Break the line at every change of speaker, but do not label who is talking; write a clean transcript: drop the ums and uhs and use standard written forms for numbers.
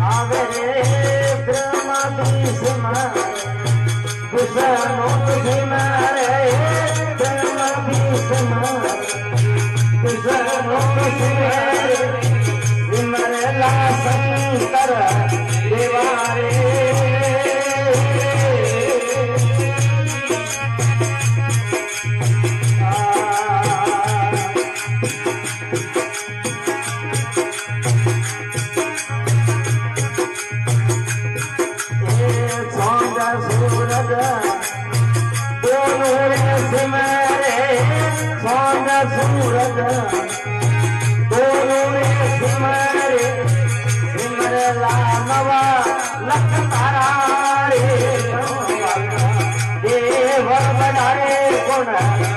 આવે રે બ્રહ્માદિશ માં કૃષ્ણનો સિમરે બ્રહ્માદિશ માં કૃષ્ણનો સિમરે સિમરેલા શંકર દેવા રે सूरज दोनों सिमरे सिमरला नवा लख तारा रे देव बनाए गुण